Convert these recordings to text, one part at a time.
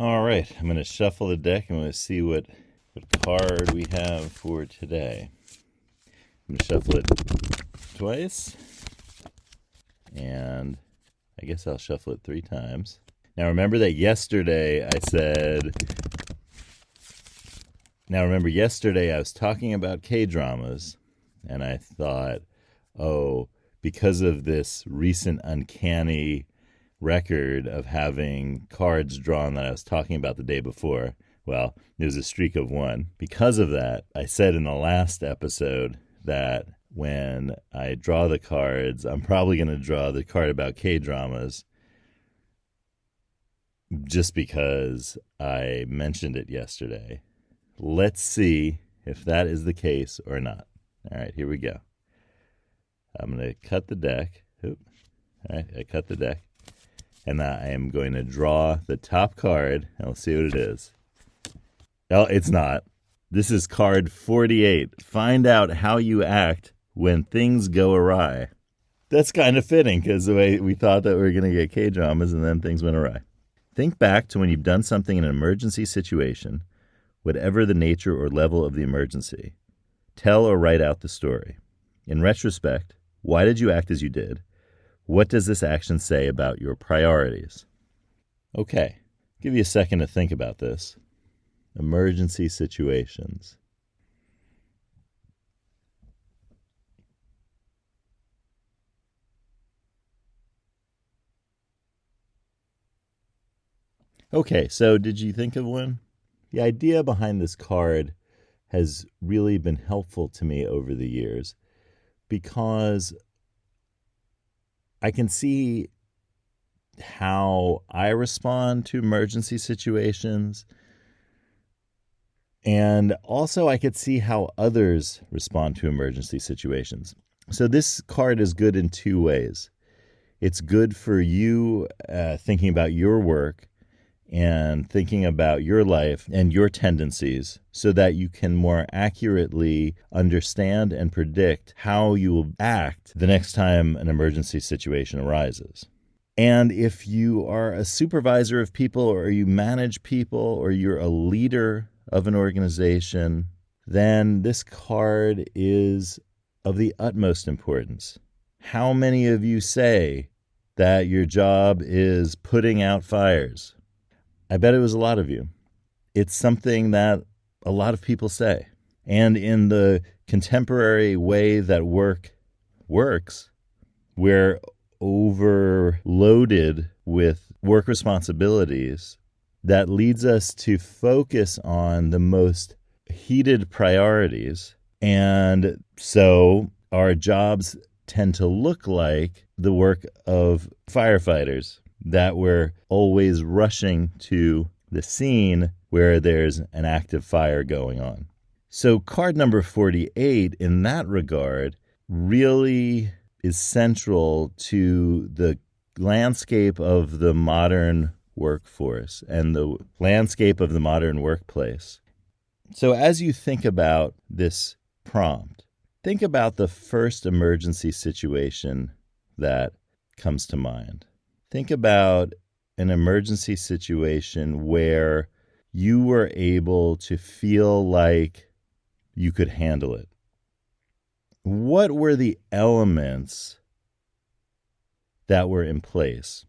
All right, I'm going to shuffle the deck and I'm going to see what card we have for today. I'm going to shuffle it twice, and I guess I'll shuffle it 3 times. Now remember that yesterday I said... Now remember yesterday I was talking about K-dramas, and I thought, oh, because of this recent uncanny record of having cards drawn that I was talking about the day before, well, it was a streak of 1. Because of that, I said in the last episode that when I draw the cards, I'm probably going to draw the card about K-dramas just because I mentioned it yesterday. Let's see if that is the case or not. All right, here we go. I'm going to cut the deck. All right, I cut the deck. And I am going to draw the top card, and we'll see what it is. Oh, it's not. This is card 48. Find out how you act when things go awry. That's kind of fitting, because the way we thought that we were going to get K-dramas, and then things went awry. Think back to when you've done something in an emergency situation, whatever the nature or level of the emergency. Tell or write out the story. In retrospect, why did you act as you did? What does this action say about your priorities? Okay, give you a second to think about this. Emergency situations. Okay, so did you think of one? The idea behind this card has really been helpful to me over the years because I can see how I respond to emergency situations, and also I could see how others respond to emergency situations. So this card is good in 2 ways. It's good for you thinking about your work and thinking about your life and your tendencies so that you can more accurately understand and predict how you will act the next time an emergency situation arises. And if you are a supervisor of people, or you manage people, or you're a leader of an organization, then this card is of the utmost importance. How many of you say that your job is putting out fires? I bet it was a lot of you. It's something that a lot of people say. And in the contemporary way that work works, we're overloaded with work responsibilities that leads us to focus on the most heated priorities. And so our jobs tend to look like the work of firefighters, that we're always rushing to the scene where there's an active fire going on. So card number 48 in that regard really is central to the landscape of the modern workforce and the landscape of the modern workplace. So as you think about this prompt, think about the first emergency situation that comes to mind. Think about an emergency situation where you were able to feel like you could handle it. What were the elements that were in place?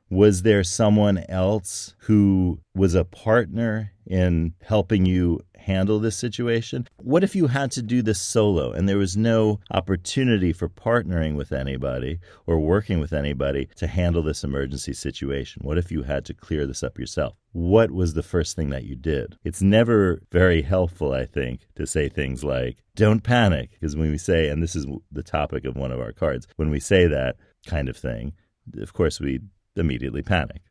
Was there someone else who was a partner in helping you handle this situation? What if you had to do this solo and there was no opportunity for partnering with anybody or working with anybody to handle this emergency situation? What if you had to clear this up yourself? What was the first thing that you did? It's never very helpful, I think, to say things like, don't panic, because when we say, and this is the topic of one of our cards, when we say that kind of thing, of course we immediately panic.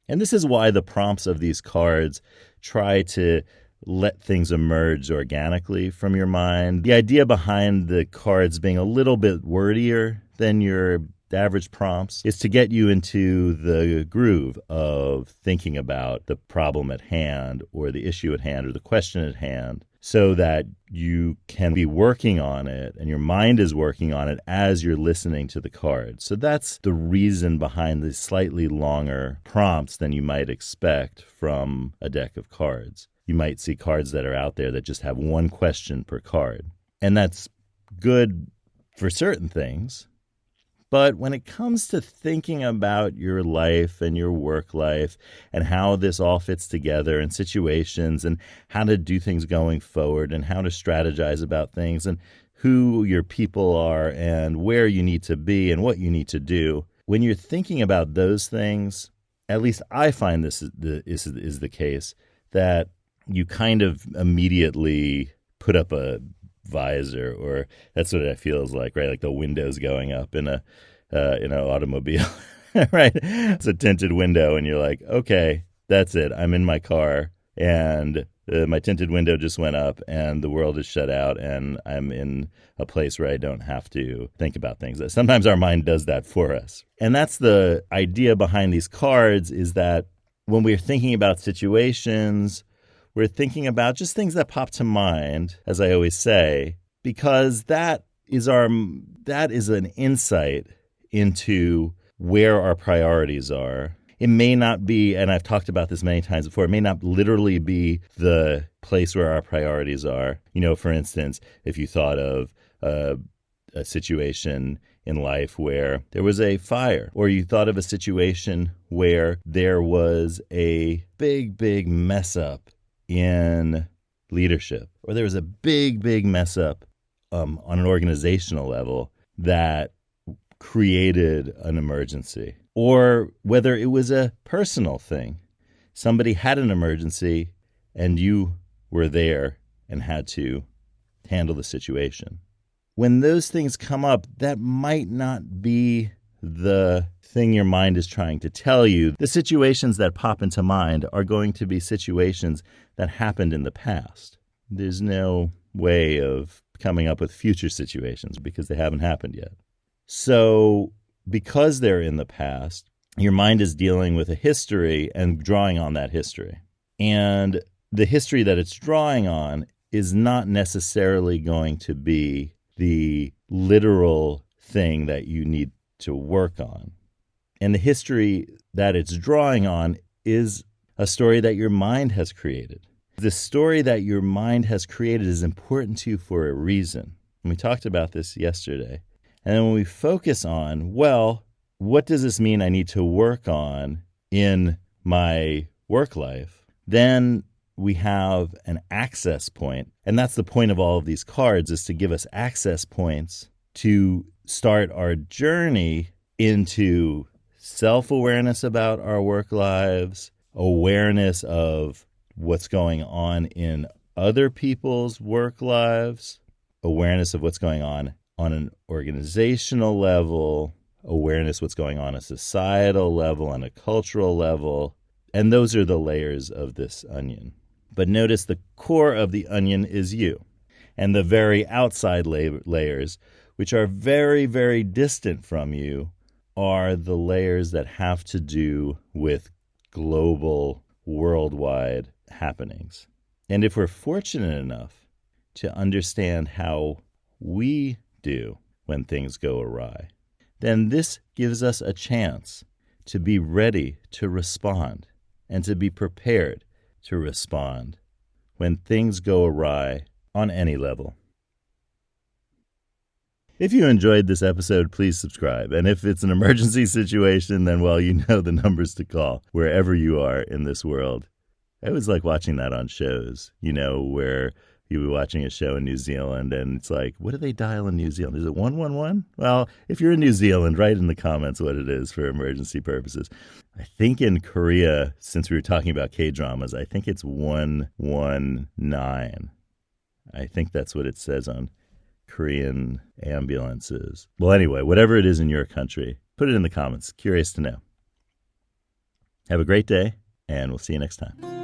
And this is why the prompts of these cards try to let things emerge organically from your mind. The idea behind the cards being a little bit wordier than your average prompts is to get you into the groove of thinking about the problem at hand or the issue at hand or the question at hand so that you can be working on it and your mind is working on it as you're listening to the cards. So that's the reason behind the slightly longer prompts than you might expect from a deck of cards. You might see cards that are out there that just have one question per card. And that's good for certain things. But when it comes to thinking about your life and your work life and how this all fits together and situations and how to do things going forward and how to strategize about things and who your people are and where you need to be and what you need to do, when you're thinking about those things, at least I find this is the case, that you kind of immediately put up a visor, or that's what it feels like, right? Like the windows going up in an automobile, right? It's a tinted window, and you're like, okay, that's it. I'm in my car, and my tinted window just went up, and the world is shut out, and I'm in a place where I don't have to think about things. Sometimes our mind does that for us, and that's the idea behind these cards, is that when we're thinking about situations, we're thinking about just things that pop to mind, as I always say, because that is an insight into where our priorities are. It may not be, and I've talked about this many times before, it may not literally be the place where our priorities are. For instance, if you thought of a situation in life where there was a fire, or you thought of a situation where there was a big mess up in leadership, or there was a big mess up on an organizational level that created an emergency, or whether it was a personal thing. Somebody had an emergency and you were there and had to handle the situation. When those things come up, that might not be the thing your mind is trying to tell you. The situations that pop into mind are going to be situations that happened in the past. There's no way of coming up with future situations because they haven't happened yet. So because they're in the past, your mind is dealing with a history and drawing on that history. And the history that it's drawing on is not necessarily going to be the literal thing that you need to work on. And the history that it's drawing on is a story that your mind has created. The story that your mind has created is important to you for a reason. And we talked about this yesterday. And then when we focus on, well, what does this mean I need to work on in my work life? Then we have an access point. And that's the point of all of these cards, is to give us access points to start our journey into self-awareness about our work lives, awareness of what's going on in other people's work lives, awareness of what's going on an organizational level, awareness what's going on a societal level and a cultural level. And those are the layers of this onion. But notice the core of the onion is you. And the very outside layers, which are very, very distant from you, are the layers that have to do with global, worldwide happenings. And if we're fortunate enough to understand how we do when things go awry, then this gives us a chance to be ready to respond and to be prepared to respond when things go awry on any level. If you enjoyed this episode, please subscribe. And if it's an emergency situation, then, well, you know the numbers to call wherever you are in this world. I always like watching that on shows, where you'll be watching a show in New Zealand and it's like, what do they dial in New Zealand? Is it 111? Well, if you're in New Zealand, write in the comments what it is for emergency purposes. I think in Korea, since we were talking about K-dramas, I think it's 119. I think that's what it says on Korean ambulances. Well, anyway, whatever it is in your country, put it in the comments. Curious to know. Have a great day, and we'll see you next time.